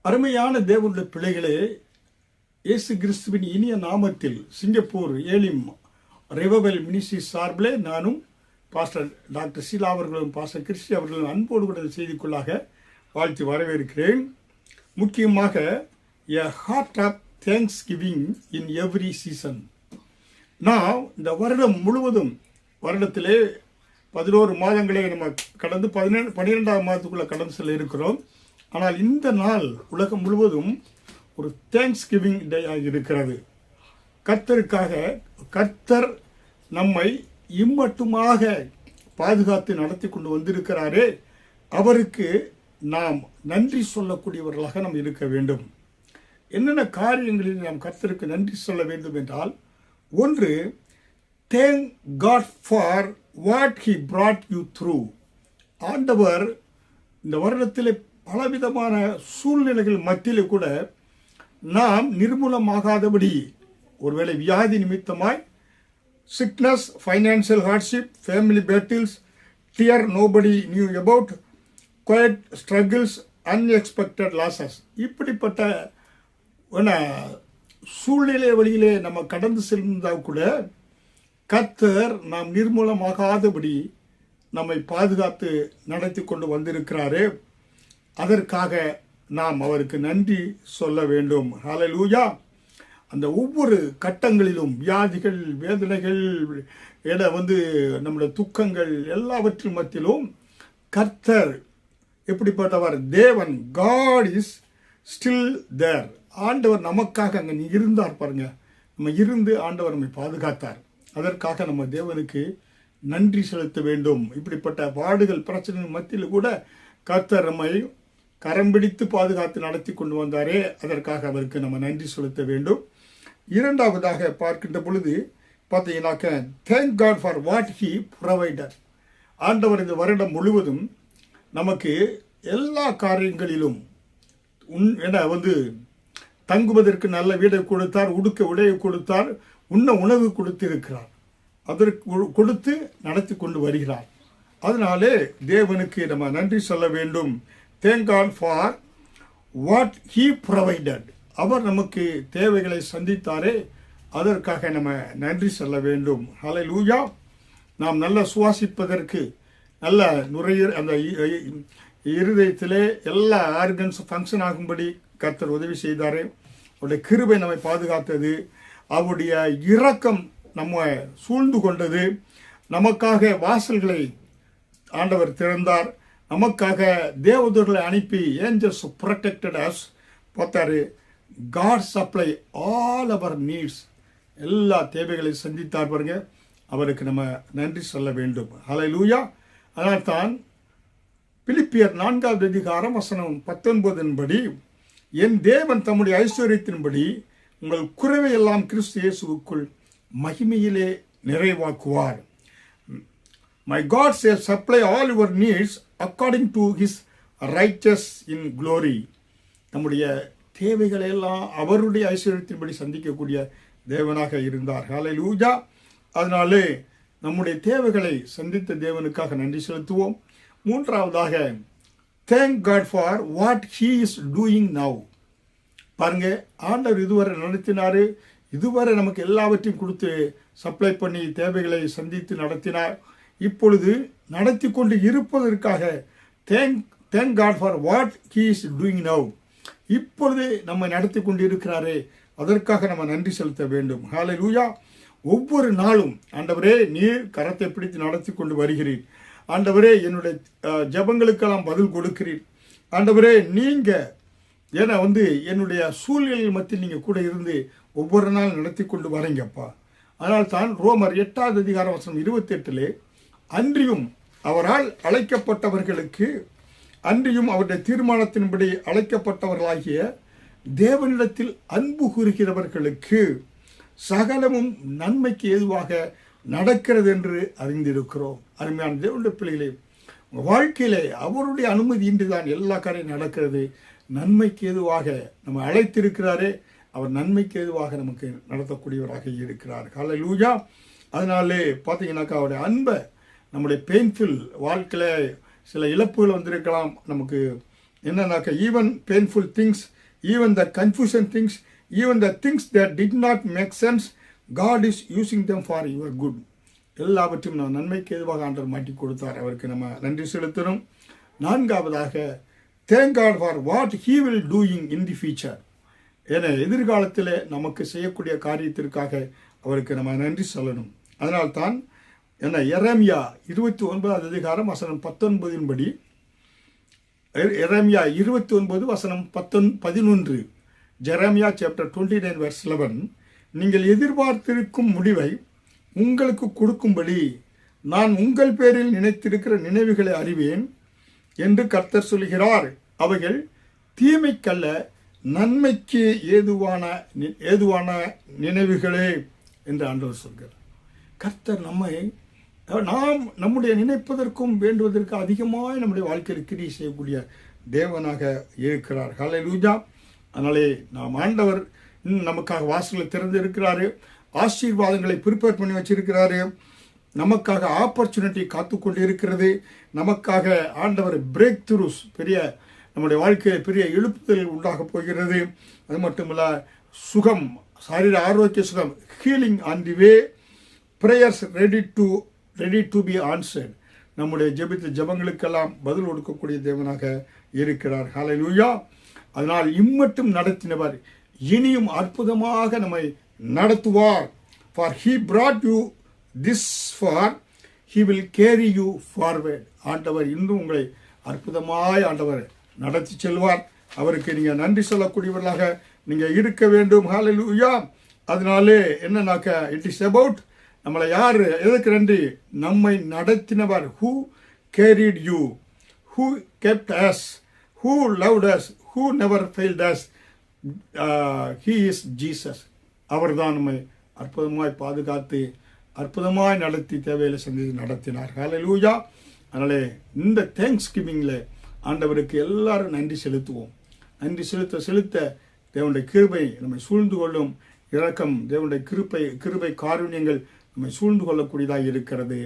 அருமையான தேவனுடைய பிள்ளைகளே, இயேசு கிறிஸ்துவின் இனிய நாமத்தில் சிங்கப்பூர் ஏலிம் ரிவைவல் மினிஸ்ட்ரி சார்பிலே நானும் பாஸ்டர் டாக்டர் சீலா அவர்களும் பாஸ்டர் கிறிஸ்டி அவர்களும் அன்போடு கூட செய்திக்குள்ளாக வாழ்த்து வரவேற்கிறேன். முக்கியமாக a heart of thanksgiving in every season. நான் இந்த வருடம் முழுவதும், வருடத்திலே 11 மாதங்களே நம்ம கடந்து 12ஆம் மாதத்துக்குள்ளே கடந்து செல்ல இருக்கிறோம். ஆனால் இந்த நாள் உலகம் முழுவதும் ஒரு தேங்க்ஸ் கிவிங் டே இருக்கிறது. கர்த்தருக்காக, கர்த்தர் நம்மை இம்மட்டுமாக பாதுகாத்து நடத்தி கொண்டு வந்திருக்கிறாரே, அவருக்கு நாம் நன்றி சொல்லக்கூடியவர்களாக நாம் இருக்க வேண்டும். என்னென்ன காரியங்களில் நாம் கர்த்தருக்கு நன்றி சொல்ல வேண்டும் என்றால், ஒன்று, thank God for what he brought you through. ஆண்டவர் இந்த வருடத்திலே பலவிதமான சூழ்நிலைகள் மத்தியிலே கூட நாம் நிர்மூலமாகாதபடி, ஒருவேளை வியாதி நிமித்தமாய், sickness, financial hardship, family battles, dear nobody knew about, quiet struggles, unexpected losses, இப்படிப்பட்ட சூழ்நிலை வழியிலே நம்ம கடந்து சென்றால் கூட கர்த்தர் நாம் நிர்மூலமாகாதபடி நம்மை பாதுகாத்து நடத்தி கொண்டு வந்திருக்கிறாரே, அதற்காக நாம் அவருக்கு நன்றி சொல்ல வேண்டும். ஹல்லேலூயா. அந்த ஒவ்வொரு கட்டங்களிலும் வியாதிகள், வேதனைகள், நம்முடைய துக்கங்கள் எல்லாவற்றின் மத்தியிலும் கர்த்தர் எப்படிப்பட்டவர்? தேவன், காட் இஸ் ஸ்டில் தேர். ஆண்டவர் நமக்காக அங்கே இருந்தார் பாருங்க. நம்ம இருந்து ஆண்டவர் நம்மை பாதுகாத்தார். அதற்காக நம்ம தேவனுக்கு நன்றி செலுத்த வேண்டும். இப்படிப்பட்ட பாடுகள், பிரச்சனை மத்தியில் கூட கர்த்தர் நம்மை கரம் பிடித்து பாதுகாத்து நடத்தி கொண்டு வந்தாரே, அதற்காக அவருக்கு நம்ம நன்றி செலுத்த வேண்டும். இரண்டாவதாக பார்க்கின்ற பொழுது பார்த்தீங்கன்னாக்க, thank God for what he provider. ஆண்டவர் இந்த வருடம் முழுவதும் நமக்கு எல்லா காரியங்களிலும் தங்குவதற்கு நல்ல வீடை கொடுத்தார், உடுக்க உடையை கொடுத்தார், உண்ண உணவு கொடுத்திருக்கிறார். அதற்கு கொடுத்து நடத்தி கொண்டு வருகிறார். அதனாலே தேவனுக்கு நம்ம நன்றி சொல்ல வேண்டும். Thank God for what he provided. அவர் நமக்கு தேவைகளை சந்தித்தாரே, அதற்காக நம்ம நன்றி சொல்ல வேண்டும். ஹல்லேலூயா. நாம் நல்லா சுவாசிப்பதற்கு, நல்ல நுரையீரல், அந்த இருதயத்திலே எல்லா ஆர்கன்ஸ் ஃபங்க்ஷன் ஆகும்படி கர்த்தர் உதவி செய்தாரே. அவருடைய கிருபை நம்மை பாதுகாத்தது. அவருடைய இரக்கம் நம்ம சூழ்ந்து கொண்டது. நமக்காக வாசல்களை ஆண்டவர் திறந்தார். நமக்காக தேவதூர்களை அனுப்பி ஏஞ்சல்ஸ் ப்ரொடெக்டட் அஸ் பார்த்தாரு. God supply all our needs. எல்லா தேவைகளையும் சந்தித்தார் பாருங்க. அவருக்கு நம்ம நன்றி சொல்ல வேண்டும். ஹல்லேலூயா. அதனால்தான் பிலிப்பியர் 4ஆம் அதிகாரம் வசனம் 19 படி, என் தேவன் தம்முடைய ஐஸ்வர்யத்தின்படி உங்கள் குறைவை எல்லாம் கிறிஸ்து இயேசுவுக்குள் மகிமையிலே நிறைவாக்குவார். My God shall supply all your needs according to his righteous in glory. நம்முடைய தேவைகளை எல்லாம் அவருடைய ஐஸ்வர்யத்தின்படி சந்திக்கக்கூடிய தேவனாக இருந்தார். ஹல்லேலூயா. அதனாலே நம்முடைய தேவைகளை சந்தித்த தேவனுக்காக நன்றி செலுத்துவோம். மூன்றாவதாக, thank God for what he is doing now. பாருங்க, ஆண்டவர் இதுவரை நடத்தினார். இதுவரை நமக்கு எல்லாவற்றையும் கொடுத்து சப்ளை பண்ணி தேவைகளை சந்தித்து நடத்தினார். இப்பொழுது நடத்தி கொண்டு இருப்பதற்காக thank God for what he is doing now. இப்பொழுது நம்ம நடத்தி கொண்டு இருக்கிறாரே, அதற்காக நம்ம நன்றி செலுத்த வேண்டும். ஹல்லேலூயா. ஒவ்வொரு நாளும் ஆண்டவரே, நீர் கரத்தை பிடித்து நடத்தி கொண்டு வருகிறீர். ஆண்டவரே, என்னுடைய ஜெபங்களுக்கெல்லாம் பதில் கொடுக்கிறீர். ஆண்டவரே, நீங்கள் என்னுடைய சூழ்நிலை மத்தியில் நீங்கள் கூட இருந்து ஒவ்வொரு நாள் நடத்தி கொண்டு வரீங்கப்பா. அதனால் தான் ரோமர் 8ஆம் அதிகாரம் வசனம் 28 அன்றியும் அவரால் அழைக்கப்பட்டவர்களுக்கு, அன்றியும் அவருடைய தீர்மானத்தின்படி அழைக்கப்பட்டவர்களாகிய தேவனிடத்தில் அன்பு கூறுகிறவர்களுக்கு சகலமும் நன்மைக்கு ஏதுவாக நடக்கிறது என்று அறிந்திருக்கிறோம். அருமையான தேவனுடைய பிள்ளைகளே, உங்கள் வாழ்க்கையிலே அவருடைய அனுமதியின்றி தான் எல்லா காரியம் நடக்கிறது. நன்மைக்கு ஏதுவாக நம்ம அழைத்திருக்கிறாரே, அவர் நன்மைக்கு ஏதுவாக நமக்கு நடத்தக்கூடியவராக இருக்கிறார். ஹல்லேலூயா. அதனாலே பார்த்தீங்கன்னாக்கா அவருடைய அன்பை, நம்முடைய பெயின்ஃபுல் வாழ்க்கையில் சில இழப்புகள் வந்திருக்கலாம். நமக்கு என்னன்னாக்கா even painful things even the confusion things, even the things that did not make sense, God is using them for your good. எல்லாவற்றையும் நம்ம நன்மைக்கு எதுவாக ஆண்டவர் மாட்டி கொடுத்தார். அவருக்கு நம்ம நன்றி செலுத்தணும். நான்காவதாக, thank God for what he will doing in the future. என எதிர்காலத்தில் நமக்கு செய்யக்கூடிய காரியத்திற்காக அவருக்கு நம்ம நன்றி சொல்லணும். அதனால்தான் என்ன எரேமியா 29 அதிகாரம் வசனம் 19 படி, எரேமியா 29 வசனம் 11, ஜெரேமியா சாப்டர் 29 verse 11, நீங்கள் எதிர்பார்த்திருக்கும் முடிவை உங்களுக்கு கொடுக்கும்படி நான் உங்கள் பேரில் நினைத்திருக்கிற நினைவுகளை அறிவேன் என்று கர்த்தர் சொல்கிறார். அவைகள் தீமைக்கல்ல நன்மைக்கு ஏதுவான நினைவுகளே என்று ஆண்டவர் சொல்கிறார். கர்த்தர் நாம் நம்முடைய நினைப்பதற்கும் வேண்டுவதற்கு அதிகமாக நம்முடைய வாழ்க்கையில் கிரியை செய்யக்கூடிய தேவனாக இருக்கிறார். ஹல்லேலூயா. அதனாலே நாம் ஆண்டவர் நமக்காக வாசல்களை திறந்து இருக்கிறாரு. ஆசீர்வாதங்களை ப்ரிப்பேர் பண்ணி வச்சிருக்கிறாரு. நமக்காக ஆப்பர்ச்சுனிட்டி காத்து கொண்டு இருக்கிறது. நமக்காக ஆண்டவர் பிரேக் த்ரூஸ், பெரிய நம்முடைய வாழ்க்கையில் பெரிய எழுப்புதல் உண்டாக போகிறது. அது மட்டுமல்ல, சுகம், சரீர ஆரோக்கிய சுகம், healing on the way, prayers ready to be answered. நம்முடைய ஜெபங்களுக்கெல்லாம் பதில் கொடுக்கக்கூடிய தேவனாக இருக்கிறார். ஹல்லேலூயா. அதனால் இம்மட்டும் நடத்தினவர் இனியும் அற்புதமாக நம்மை நடத்துவார். For he brought you this far, he will carry you forward. ஆண்டவர் இன்னும் உங்களை அற்புதமாய் ஆண்டவர் நடத்தி செல்வார். அவருக்கு நீங்கள் நன்றி சொல்லக்கூடியவர்களாக நீங்கள் இருக்க வேண்டும். ஹல்லேலூயா. அதனாலே என்னன்னாக்க, இட் இஸ் அபவுட் நம்மளை யார் எதுக்கு நன்றி? நம்மை நடத்தினவர். who carried you, who kept us, who loved us, who never failed us. He is Jesus. அவர்தான் நம்மை அற்புதமாய் பாதுகாத்து அற்புதமாய் நடத்தி தேவையில்லை சந்தித்து நடத்தினார். ஹல்லேலூயா. அதனாலே இந்த தேங்க்ஸ் கிவிங்கில் ஆண்டவருக்கு எல்லாரும் நன்றி செலுத்துவோம். நன்றி செலுத்த தேவனுடைய கிருபை நம்மை சூழ்ந்து கொள்ளும். இரக்கம், தேவனுடைய கிருபை காருண்யங்கள் நம்மை சூழ்ந்து கொள்ளக்கூடியதாக இருக்கிறது.